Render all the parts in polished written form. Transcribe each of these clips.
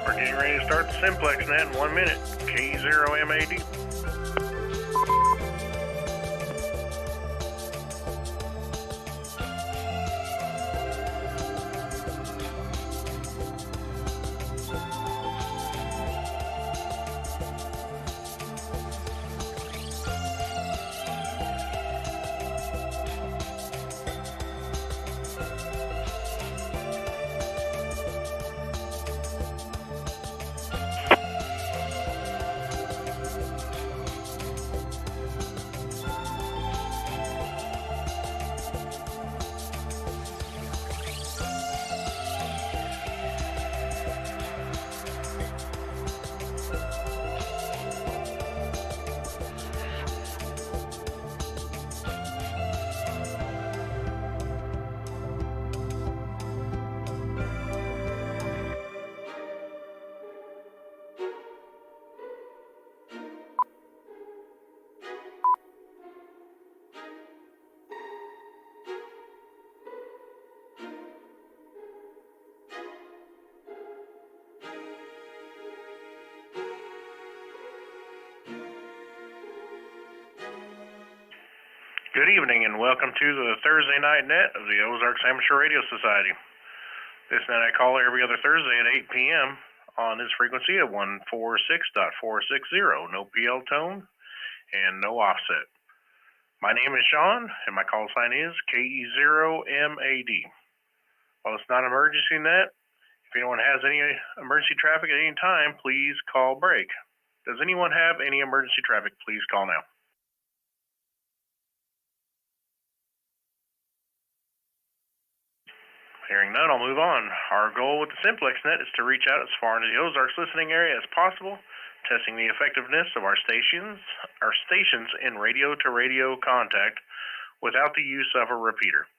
We're getting ready to start the Simplex net in 1 minute. KE0MAD. Good evening and welcome to the Thursday night net of the Ozarks Amateur Radio Society. This net I call every other Thursday at 8 p.m. on this frequency of 146.460, no PL tone and no offset. My name is Shaun and my call sign is KE0MAD. While it's not an emergency net, if anyone has any emergency traffic at any time, please call break. Does anyone have any emergency traffic? Please call now. Hearing none, I'll move on. Our goal with the Simplex net is to reach out as far into the Ozarks listening area as possible, testing the effectiveness of our stations in radio-to-radio contact without the use of a repeater.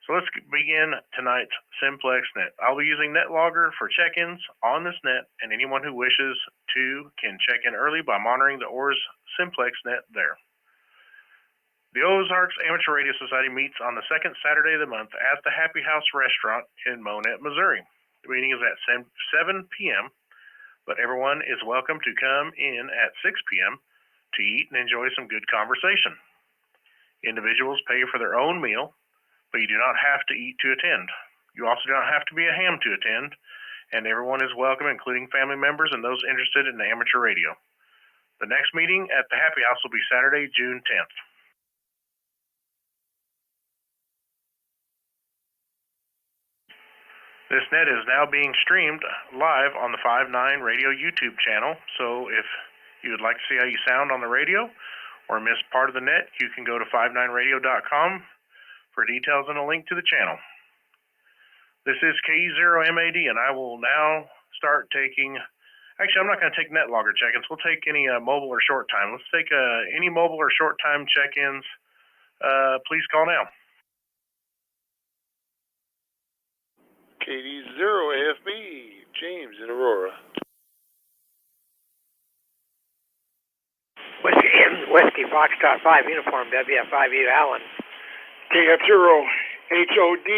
So let's begin tonight's Simplex net. I'll be using NetLogger for check-ins on this net, and anyone who wishes to can check in early by monitoring the OARS Simplex net there. The Ozarks Amateur Radio Society meets on the second Saturday of the month at the Happy House Restaurant in Monette, Missouri. The meeting is at 7 p.m., but everyone is welcome to come in at 6 p.m. to eat and enjoy some good conversation. Individuals pay for their own meal, but you do not have to eat to attend. You also do not have to be a ham to attend, and everyone is welcome, including family members and those interested in amateur radio. The next meeting at the Happy House will be Saturday, June 10th. This net is now being streamed live on the 5-9 Radio YouTube channel, so if you would like to see how you sound on the radio or miss part of the net, you can go to 59radio.com for details and a link to the channel. This is KE0MAD, and I will now start taking... Actually, I'm not going to take NetLogger check-ins. We'll take any mobile or short time. Let's take any mobile or short time check-ins. Please call now. KD0AFB, James in Aurora. Whiskey Foxtrot 5 Uniform, WF5U Allen. KF0HOD,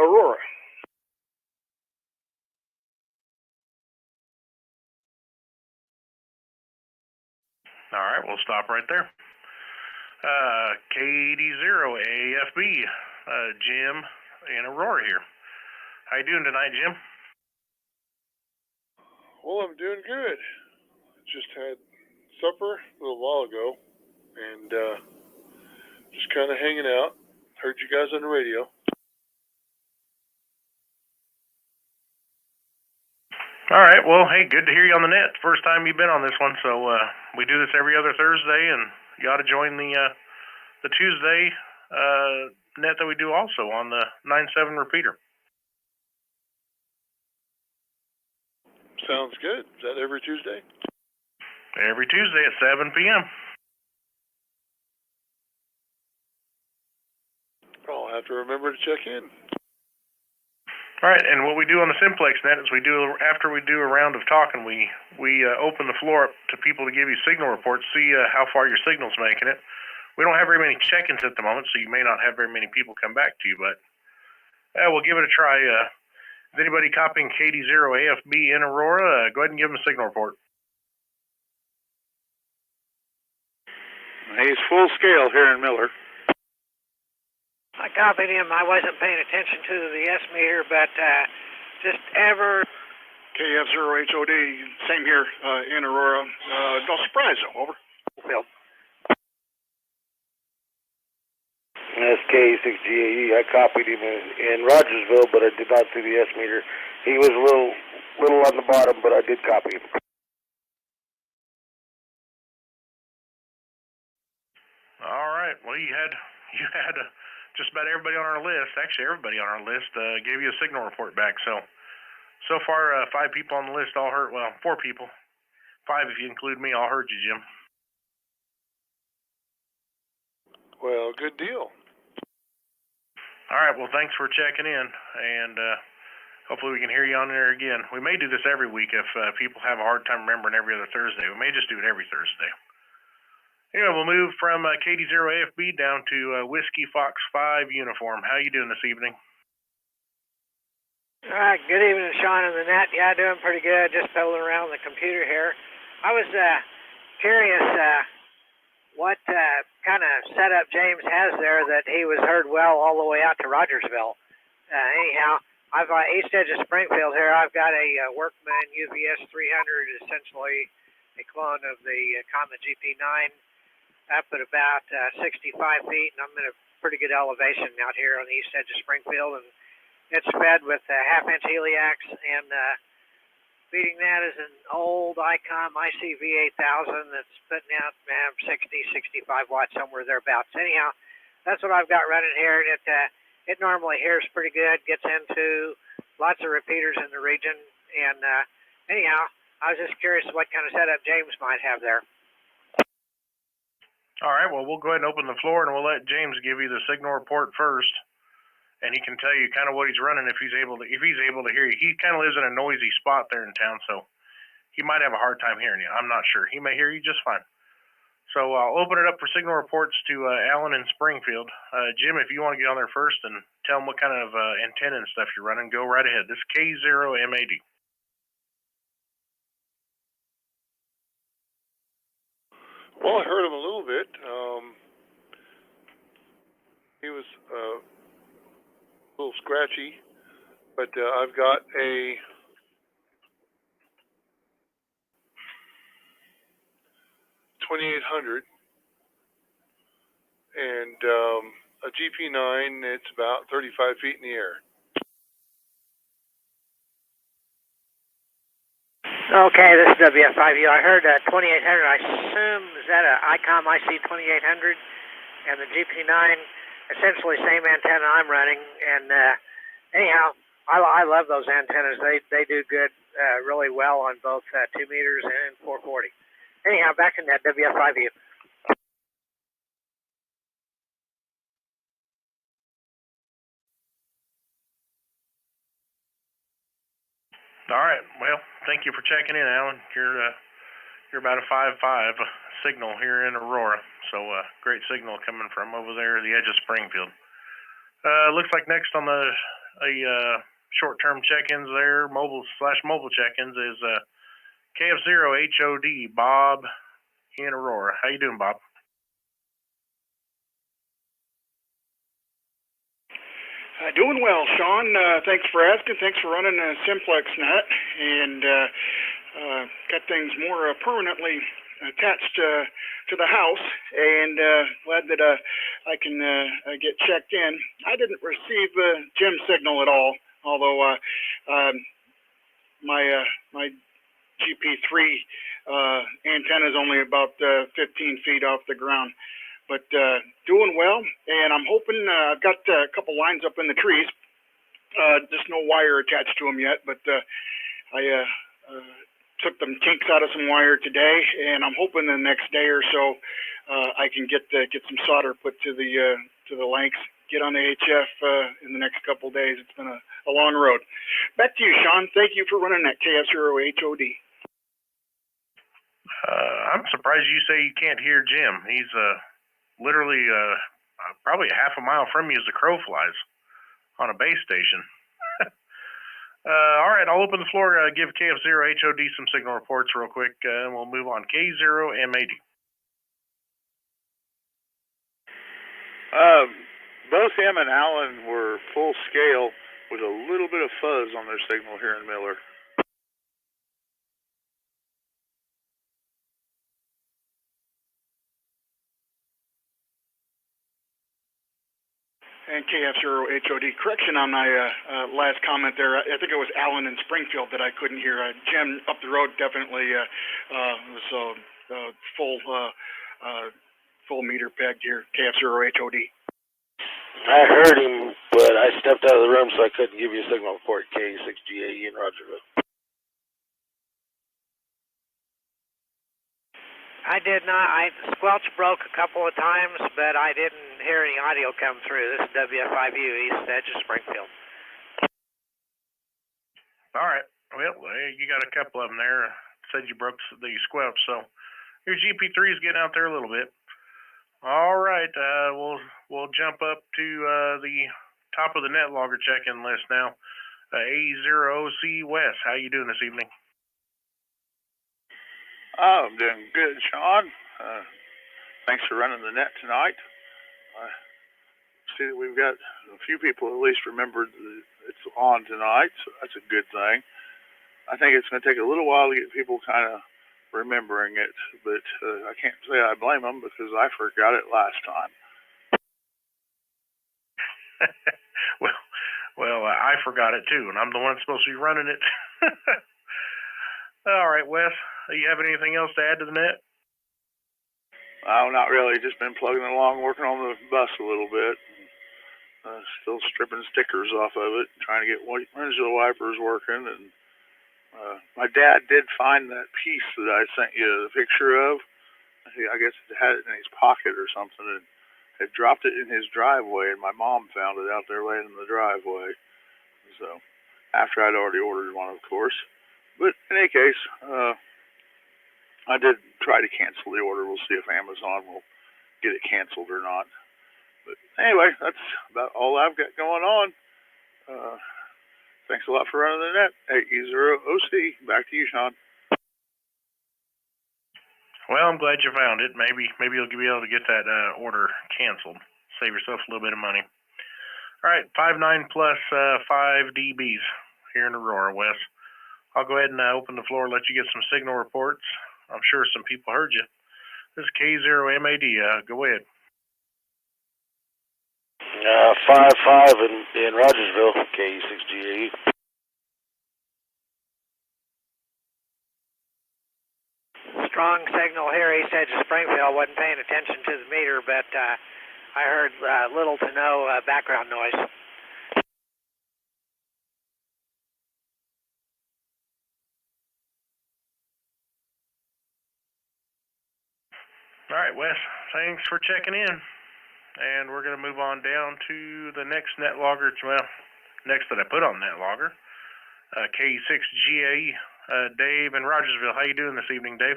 Aurora. All right, we'll stop right there. KD0AFB, Jim in Aurora here. How you doing tonight, Jim? Well, I'm doing good. Just had supper a little while ago, and just kind of hanging out. Heard you guys on the radio. All right, well, hey, good to hear you on the net. First time you've been on this one, so we do this every other Thursday, and you ought to join the Tuesday net that we do also on the 9-7 repeater. Sounds good. Is that every Tuesday? Every Tuesday at 7 p.m. I'll have to remember to check in. All right, and what we do on the Simplex net is after we do a round of talking, we open the floor up to people to give you signal reports, see how far your signal's making it. We don't have very many check-ins at the moment, so you may not have very many people come back to you, but we'll give it a try. Is anybody copying KD0AFB in Aurora? Go ahead and give him a signal report. He's full scale here in Miller. I copied him. I wasn't paying attention to the S meter, but just ever. KF0HOD, same here in Aurora. No surprise though, over. Field. That's KE6GAE. I copied him in Rogersville, but I did not see the S meter. He was a little on the bottom, but I did copy him. All right. Well, you had just about everybody on our list. Actually, everybody on our list gave you a signal report back. So far, 5 people on the list all heard. Well, 4 people. 5 if you include me, all heard you, Jim. Well, good deal. All right. Well, thanks for checking in, and hopefully we can hear you on there again. We may do this every week if people have a hard time remembering every other Thursday. We may just do it every Thursday. Anyway, we'll move from KD0AFB down to Whiskey Fox 5 uniform. How you doing this evening? All right, good evening, Shaun and the net. Yeah, doing pretty good. Just peddling around the computer here. I was curious what kind of setup James has there that he was heard well all the way out to Rogersville. Anyhow, I've east edge of Springfield here. I've got a Workman UVS 300, essentially a clone of the Comet GP9, up at about 65 feet, and I'm in a pretty good elevation out here on the east edge of Springfield, and it's fed with half-inch heliacs, and feeding that is an old ICOM ICV8000 that's putting out 60, 65 watts, somewhere thereabouts. Anyhow, that's what I've got running here, and it normally hears pretty good, gets into lots of repeaters in the region, and anyhow, I was just curious what kind of setup James might have there. All right, well, we'll go ahead and open the floor, and we'll let James give you the signal report first, and he can tell you kind of what he's running if he's able to hear you. He kind of lives in a noisy spot there in town, so he might have a hard time hearing you. I'm not sure. He may hear you just fine. So I'll open it up for signal reports to Alan in Springfield. Jim, if you want to get on there first and tell him what kind of antenna and stuff you're running, go right ahead. This is KE0MAD. Well, I heard him a little bit. He was a little scratchy, but I've got a .2800 and a GP9. It's about 35 feet in the air. Okay, this is WF5U. I heard 2800. I assume, is that an ICOM IC2800? And the GP9, essentially same antenna I'm running. And anyhow, I love those antennas. They do good, really well on both 2 meters and 440. Anyhow, back in that WF5U. All right. Well, thank you for checking in, Alan. You're about a 5.5 signal here in Aurora, so great signal coming from over there, the edge of Springfield. Looks like next on the short-term check-ins there, mobile check-ins is KF0HOD, Bob in Aurora. How you doing, Bob? Doing well, Shaun. Thanks for asking. Thanks for running a Simplex net, and got things more permanently attached to the house, and glad that I can get checked in. I didn't receive Jim's signal at all, although my GP3 antenna is only about 15 feet off the ground. But doing well, and I'm hoping I've got a couple lines up in the trees. Just no wire attached to them yet, but I took them kinks out of some wire today, and I'm hoping the next day or so I can get some solder put to the lengths, get on the HF in the next couple days. It's been a long road. Back to you, Shaun. Thank you for running that KF0HOD. I'm surprised you say you can't hear Jim. He's literally probably a half a mile from you as the crow flies on a base station. All right, I'll open the floor. Give KF0HOD some signal reports real quick, and we'll move on. KE0MAD. Both him and Alan were full scale with a little bit of fuzz on their signal here in Miller. And KF0HOD, correction on my last comment there. I think it was Allen in Springfield that I couldn't hear. Jim up the road definitely was full meter pegged here, KF0HOD. I heard him, but I stepped out of the room, so I couldn't give you a signal report. KE6GAE in Rogerville. I did not. Squelch broke a couple of times, but I didn't hear any audio come through. This is WF5U, East Edge of Springfield. All right. Well, you got a couple of them there. Said you broke the squelch, so your GP3 is getting out there a little bit. All right. We'll jump up to the top of the net logger check-in list now. A0OC West. How you doing this evening? Oh, I'm doing good, Shaun. Thanks for running the net tonight. I see that we've got a few people at least remembered that it's on tonight, so that's a good thing. I think it's going to take a little while to get people kind of remembering it, but I can't say I blame them because I forgot it last time. well, I forgot it too, and I'm the one supposed to be running it. All right, Wes, you have anything else to add to the net? Oh, not really. Just been plugging along, working on the bus a little bit. Still stripping stickers off of it, trying to get windshield wipers working. And my dad did find that piece that I sent you the picture of. I guess it had it in his pocket or something, and had dropped it in his driveway, and my mom found it out there laying in the driveway. So, after I'd already ordered one, of course. But in any case, I did try to cancel the order. We'll see if Amazon will get it canceled or not. But anyway, that's about all I've got going on. Thanks a lot for running the net. KE0OC. Back to you, Shaun. Well, I'm glad you found it. Maybe you'll be able to get that order canceled. Save yourself a little bit of money. All right, 5.9 plus 5 dBs here in Aurora, West. I'll go ahead and open the floor and let you get some signal reports. I'm sure some people heard you. This is K0MAD. Go ahead. 5.5 in Rogersville, KE6GAE. Strong signal here, East Edge of Springfield. Wasn't paying attention to the meter, but I heard little to no background noise. All right, Wes, thanks for checking in. And we're going to move on down to the next net logger, next that I put on net logger, KE6GAE, Dave in Rogersville. How you doing this evening, Dave?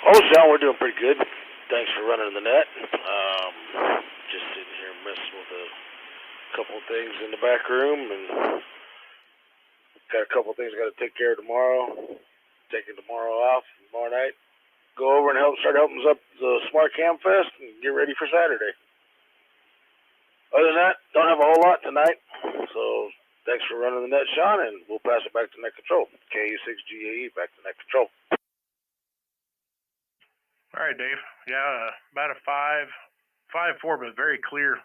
Oh, Shaun, we're doing pretty good. Thanks for running the net. Just sitting here messing with a couple of things in the back room, and got a couple of things I got to take care of tomorrow. Taking tomorrow off, tomorrow night. Go over and start helping us up the Smart Cam Fest and get ready for Saturday. Other than that, don't have a whole lot tonight. So thanks for running the net, Shaun, and we'll pass it back to net control. KE6GAE, back to net control. All right, Dave. Yeah, about a 5.4, but very clear,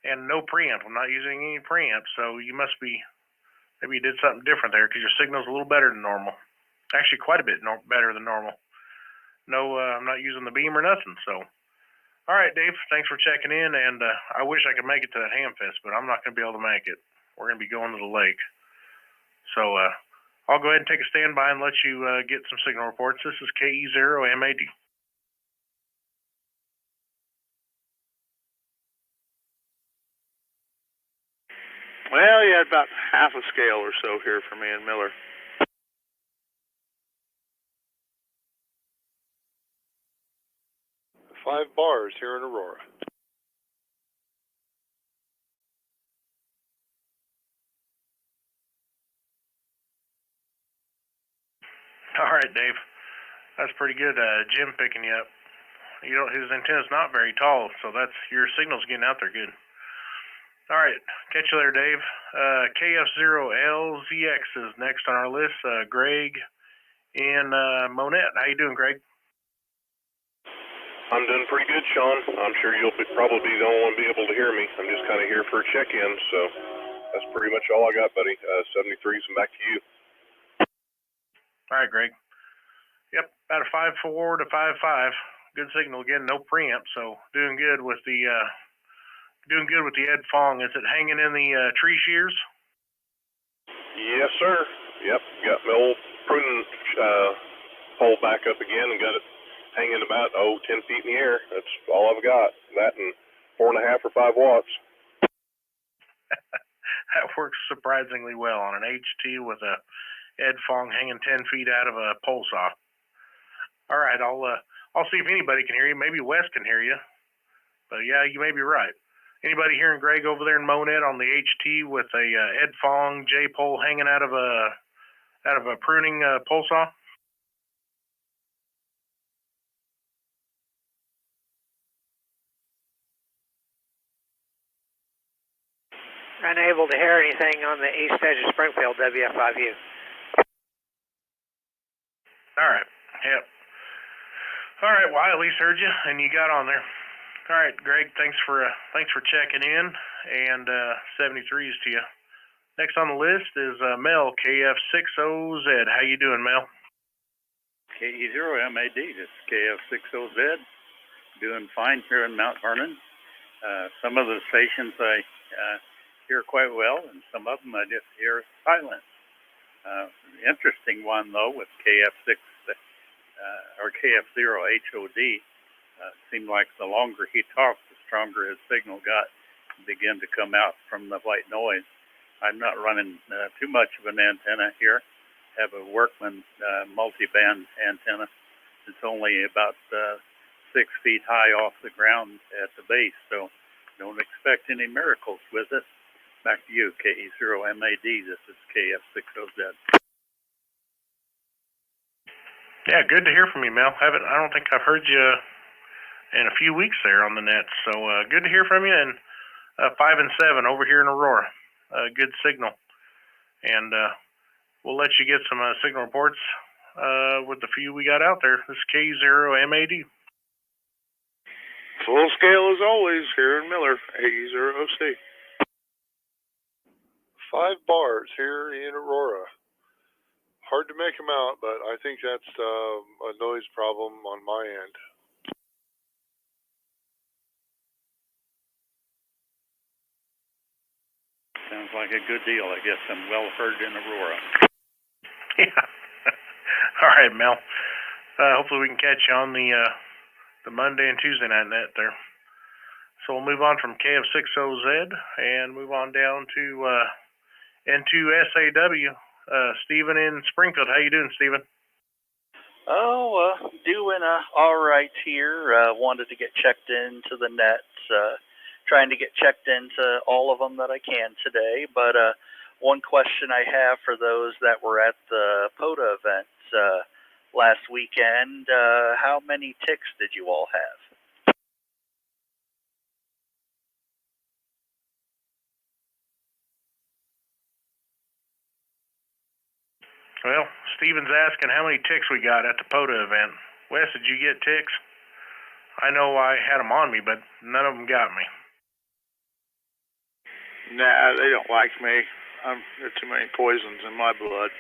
and no preamp. I'm not using any preamp, so you must be, maybe you did something different there because your signal's a little better than normal. Actually, quite a bit better than normal. No, I'm not using the beam or nothing, so. All right, Dave, thanks for checking in, and I wish I could make it to that Hamfest, but I'm not going to be able to make it. We're going to be going to the lake. So I'll go ahead and take a standby and let you get some signal reports. This is KE0MAD. Well, you had about half a scale or so here for me in Miller. Five bars here in Aurora. All right, Dave. That's pretty good. Jim picking you up. His antenna's not very tall, so your signal's getting out there good. All right, catch you there, Dave. KF0LZX is next on our list. Greg in Monette. How you doing, Greg? I'm doing pretty good, Shaun. I'm sure you'll probably be the only one be able to hear me. I'm just kind of here for a check-in, so that's pretty much all I got, buddy. 73s and back to you. All right, Greg. Yep, about a 5.4 to 5.5. Good signal again. No preamp, so doing good with the Ed Fong. Is it hanging in the tree shears? Yes, sir. Yep, got my old pruning pole back up again and got it hanging about 10 feet in the air. That's all I've got. That and 4.5 or 5 watts. That works surprisingly well on an HT with a Ed Fong hanging 10 feet out of a pole saw. All right, I'll see if anybody can hear you. Maybe Wes can hear you. But yeah, you may be right. Anybody hearing Greg over there in Monette on the HT with a Ed Fong J pole hanging out of a pruning pole saw? Unable to hear anything on the east edge of Springfield, WF5U. All right. Yep. All right. Well, I at least heard you, and you got on there. All right, Greg. Thanks for checking in, and 73s to you. Next on the list is Mel, KF60Z. How you doing, Mel? KE0MAD. This is KF60Z. Doing fine here in Mount Vernon. Some of the stations I hear quite well, and some of them I just hear silent. Interesting one though with KF6 or KF0HOD. Seemed like the longer he talked, the stronger his signal got and began to come out from the white noise. I'm not running too much of an antenna here. Have a Workman multi-band antenna. It's only about 6 feet high off the ground at the base, so don't expect any miracles with it. Back to you, KE0MAD. This is KF60Z. Yeah, good to hear from you, Mel. I don't think I've heard you in a few weeks there on the net, so good to hear from you. And 5 and 7 over here in Aurora. Good signal. And we'll let you get some signal reports with the few we got out there. This is KE0MAD. Full scale as always here in Miller, KE0C. 5 bars here in Aurora. Hard to make them out, but I think that's a noise problem on my end. Sounds like a good deal. I guess I'm well heard in Aurora. Yeah. All right, Mel. Hopefully we can catch you on the Monday and Tuesday night net there. So we'll move on from KF60Z and move on down to N2SAW. Stephen in Springfield. How you doing, Stephen? Oh, doing all right here. Wanted to get checked into the nets. Trying to get checked into all of them that I can today. But one question I have for those that were at the POTA event last weekend, how many ticks did you all have? Well, Stephen's asking how many ticks we got at the POTA event. Wes, did you get ticks? I know I had them on me, but none of them got me. Nah, they don't like me. There's too many poisons in my blood.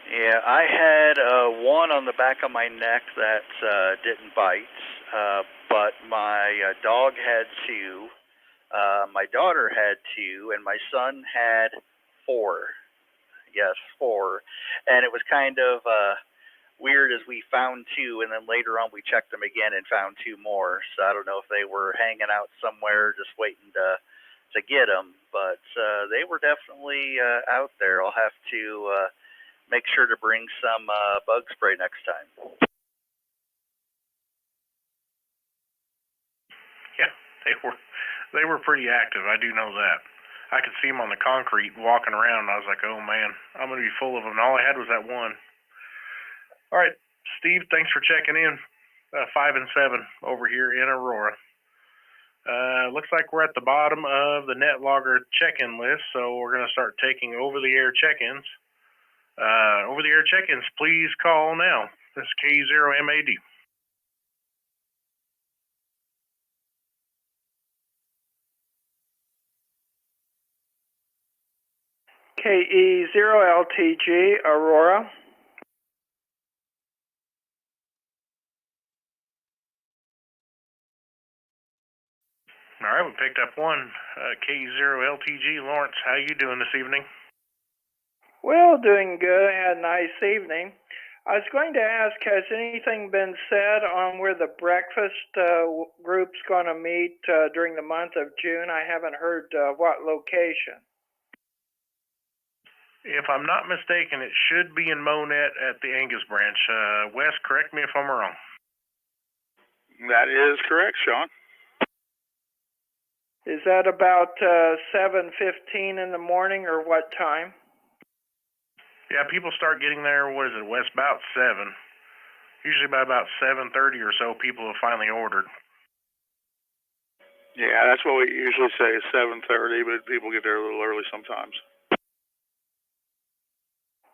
Yeah, I had one on the back of my neck that didn't bite, but my dog had 2, my daughter had 2, and my son had 4. Yes, 4. And it was kind of weird as we found 2, and then later on we checked them again and found 2 more. So I don't know if they were hanging out somewhere just waiting to get them, but they were definitely out there. I'll have to make sure to bring some bug spray next time. Yeah, they were pretty active. I do know that. I could see them on the concrete walking around, and I was like, oh man, I'm going to be full of them. And all I had was that one. All right, Steve, thanks for checking in. 5 and 7 over here in Aurora. Looks like we're at the bottom of the net logger check-in list, so we're going to start taking over-the-air check-ins. Over-the-air check-ins, please call now. This is KE0MAD. KE0LTG, Aurora. All right, we picked up one. KE0LTG, Lawrence, how you doing this evening? Well, doing good. I had a nice evening. I was going to ask, has anything been said on where the breakfast group's going to meet during the month of June? I haven't heard what location. If I'm not mistaken, it should be in Monette at the Angus branch. Wes, correct me if I'm wrong. That is correct, Shaun. Is that about 7:15 in the morning, or what time? Yeah, people start getting there, what is it, Wes, about 7. Usually by about 7:30 or so, people have finally ordered. Yeah, that's what we usually say is 7:30, but people get there a little early sometimes.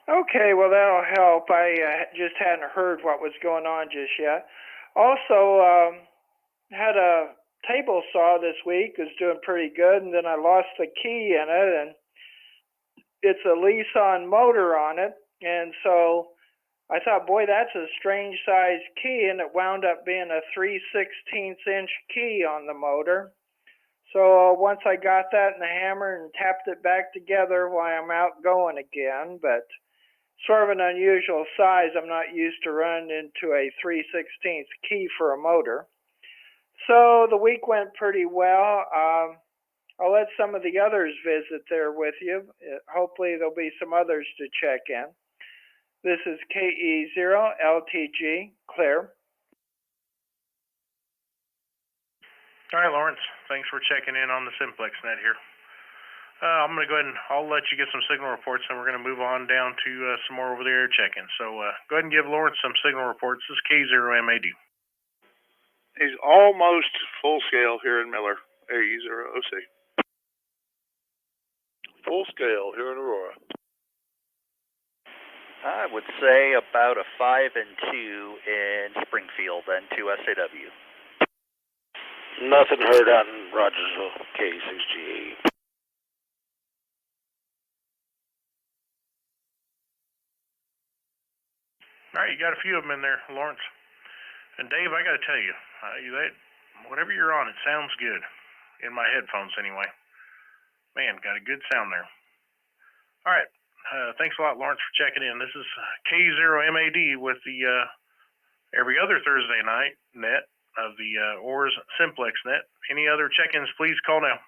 Okay, well, that'll help. I just hadn't heard what was going on just yet. Also, had a table saw this week. It was doing pretty good, and then I lost the key in it, and it's a lease-on motor on it, and so I thought, boy, that's a strange size key, and it wound up being a 3/16-inch key on the motor. So once I got that in the hammer and tapped it back together, why, I'm out going again, but sort of an unusual size. I'm not used to running into a 3/16 key for a motor. So the week went pretty well. I'll let some of the others visit there with you. Hopefully there'll be some others to check in. This is KE0LTG, Claire. All right, Lawrence, thanks for checking in on the Simplex net here. I'm going to go ahead and I'll let you get some signal reports, and we're going to move on down to some more over-the-air check-ins. So go ahead and give Lawrence some signal reports. This is KE0MAD. He's almost full scale here in Miller, AE0OC. Full scale here in Aurora. I would say about a 5 and 2 in Springfield and 2 SAW. Nothing heard out in Rogersville, KE6GE. All right, you got a few of them in there, Lawrence. And Dave, I got to tell you, whatever you're on, it sounds good. In my headphones, anyway. Man, got a good sound there. All right, thanks a lot, Lawrence, for checking in. This is KE0MAD with the every other Thursday night net of the OARS Simplex net. Any other check-ins, please call now.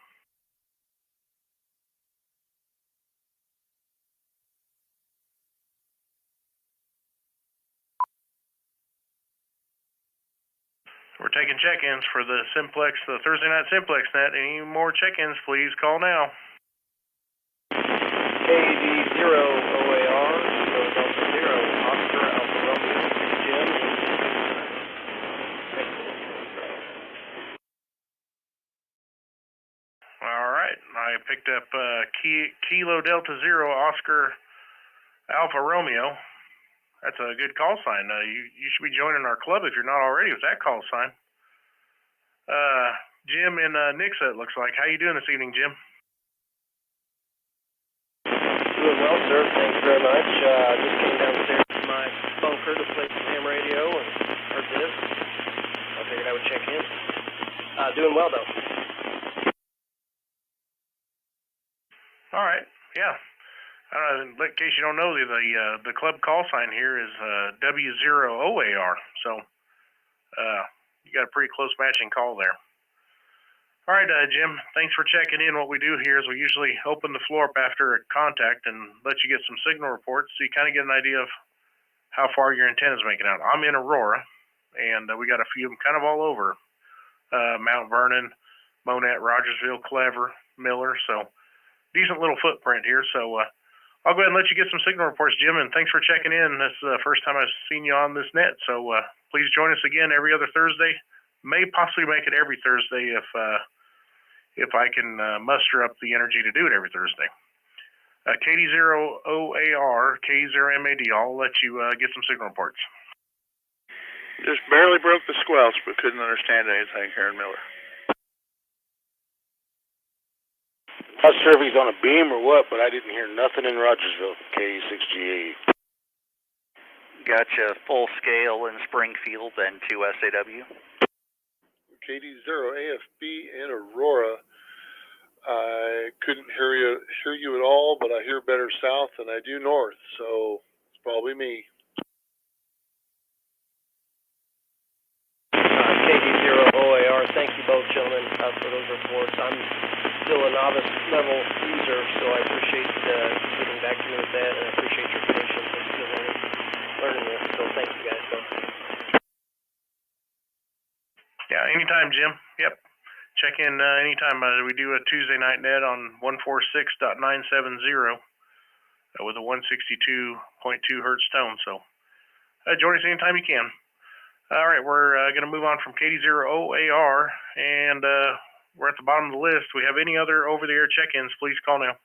We're taking check-ins for the Simplex, the Thursday night Simplex net. Any more check-ins, please call now. KD0 OAR, 0 Oscar Alpha Romeo, Jim. All right, I picked up Kilo Delta Zero Oscar Alpha Romeo. That's a good call sign. You should be joining our club if you're not already with that call sign. Jim in Nixa, it looks like. How you doing this evening, Jim? Doing well, sir. Thank you very much. Just came downstairs to my bunker to play some ham radio and heard this. I figured I would check in. Doing well, though. All right, yeah. In case you don't know, the club call sign here is W0OAR, so you got a pretty close matching call there. All right, Jim, thanks for checking in. What we do here is we usually open the floor up after a contact and let you get some signal reports so you kind of get an idea of how far your antenna is making out. I'm in Aurora, and we got a few of them kind of all over, Mount Vernon, Monette, Rogersville, Clever, Miller, so decent little footprint here. So I'll go ahead and let you get some signal reports, Jim, and thanks for checking in. This is the first time I've seen you on this net, so please join us again every other Thursday. May possibly make it every Thursday if I can muster up the energy to do it every Thursday. KD0OAR, KE0MAD, I'll let you get some signal reports. Just barely broke the squelch, but couldn't understand anything here in Miller. Not sure if he's on a beam or what, but I didn't hear nothing in Rogersville, KE6GA. Gotcha. Full scale in Springfield and 2 SAW. KD0AFB in Aurora. I couldn't hear you at all, but I hear better south than I do north, so it's probably me. KD0OAR, thank you both gentlemen for those reports. I'm still a novice level user, so I appreciate getting back to me with that, and I appreciate your patience and still learning this, so thank you guys both. Yeah, anytime, Jim. Yep. Check in anytime. We do a Tuesday night net on 146.970 with a 162.2 hertz tone, so join us anytime you can. All right, we're going to move on from KD0OAR, and we're at the bottom of the list. We have any other over-the-air check-ins, please call now.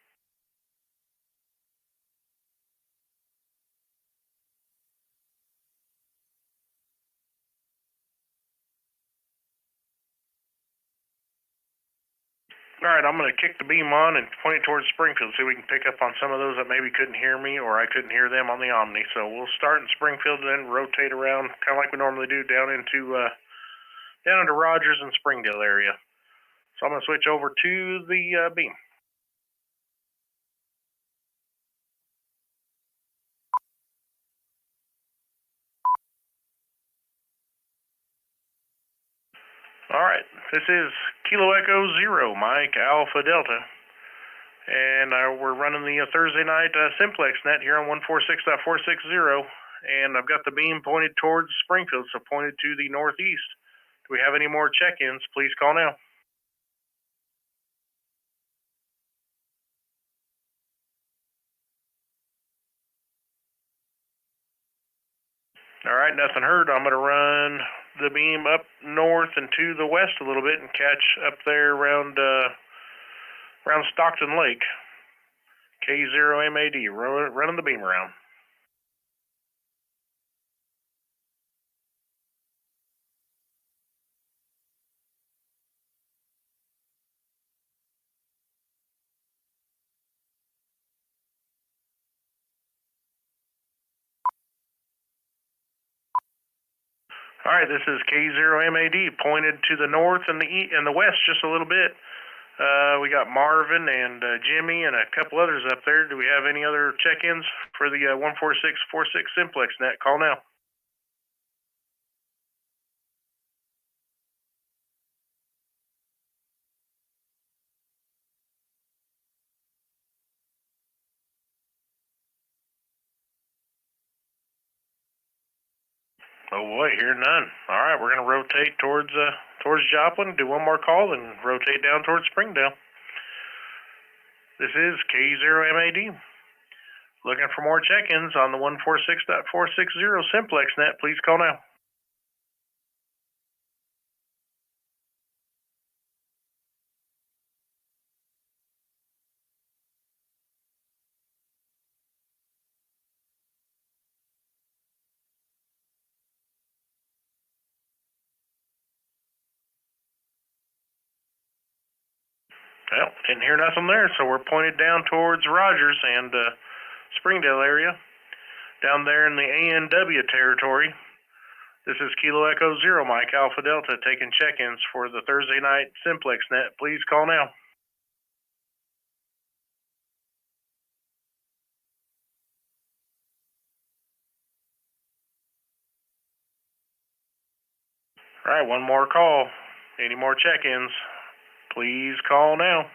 All right, I'm going to kick the beam on and point it towards Springfield, see if we can pick up on some of those that maybe couldn't hear me or I couldn't hear them on the Omni. So we'll start in Springfield and then rotate around, kind of like we normally do, down into Rogers and Springdale area. So I'm going to switch over to the beam. All right, this is Kilo Echo 0, Mike Alpha Delta, and we're running the Thursday night Simplex net here on 146.460, and I've got the beam pointed towards Springfield, so pointed to the northeast. Do we have any more check-ins? Please call now. All right, nothing heard. I'm going to run the beam up north and to the west a little bit and catch up there around Stockton Lake. K0MAD, running the beam around. All right, this is K0MAD, pointed to the north and the west just a little bit. We got Marvin and Jimmy and a couple others up there. Do we have any other check-ins for the 146.46 Simplex net? Call now. Oh boy, here none. All right, we're going to rotate towards Joplin, do one more call, and rotate down towards Springdale. This is K0MAD. Looking for more check-ins on the 146.460 Simplex net. Please call now. Well, didn't hear nothing there, so we're pointed down towards Rogers and Springdale area, down there in the ANW territory. This is Kilo Echo 0, Mike Alpha Delta, taking check-ins for the Thursday night Simplex net. Please call now. All right, one more call. Any more check-ins? Please call now.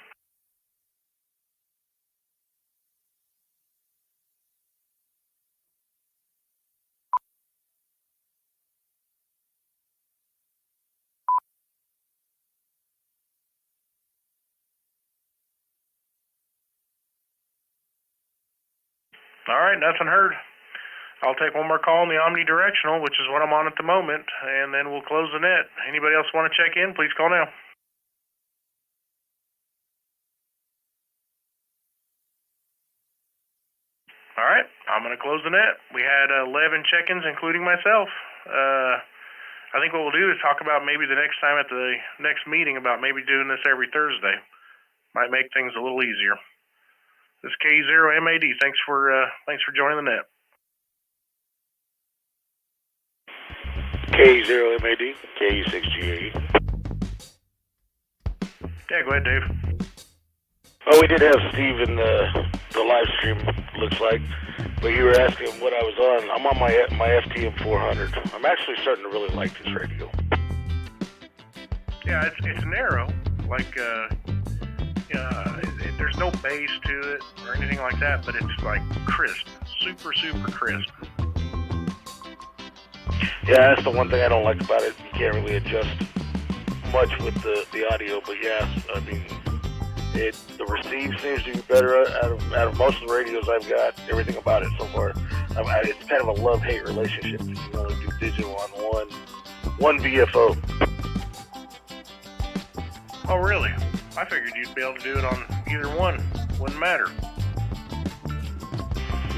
All right, nothing heard. I'll take one more call on the omnidirectional, which is what I'm on at the moment, and then we'll close the net. Anybody else want to check in, please call now. All right, I'm going to close the net. We had 11 check-ins, including myself. I think what we'll do is talk about maybe the next time at the next meeting about maybe doing this every Thursday. Might make things a little easier. This is KE0MAD. Thanks for joining the net. KE0MAD, KE6G8. Yeah, go ahead, Dave. Oh, we did have Steve in the live stream, looks like. But you were asking what I was on. I'm on my FTM 400. I'm actually starting to really like this radio. Yeah, it's narrow. Like, there's no bass to it or anything like that, but it's like crisp, super, super crisp. Yeah, that's the one thing I don't like about it. You can't really adjust much with the audio, but yeah, I mean, the receive seems to be better out of most of the radios I've got. Everything about it so far, it's kind of a love-hate relationship. You can only do digital on one VFO. Oh, really? I figured you'd be able to do it on either one. Wouldn't matter.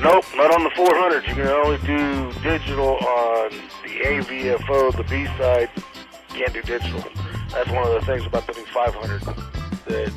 Nope, not on the 400s. You can only do digital on the AVFO, the B side. Can't do digital. That's one of the things about the new 500 that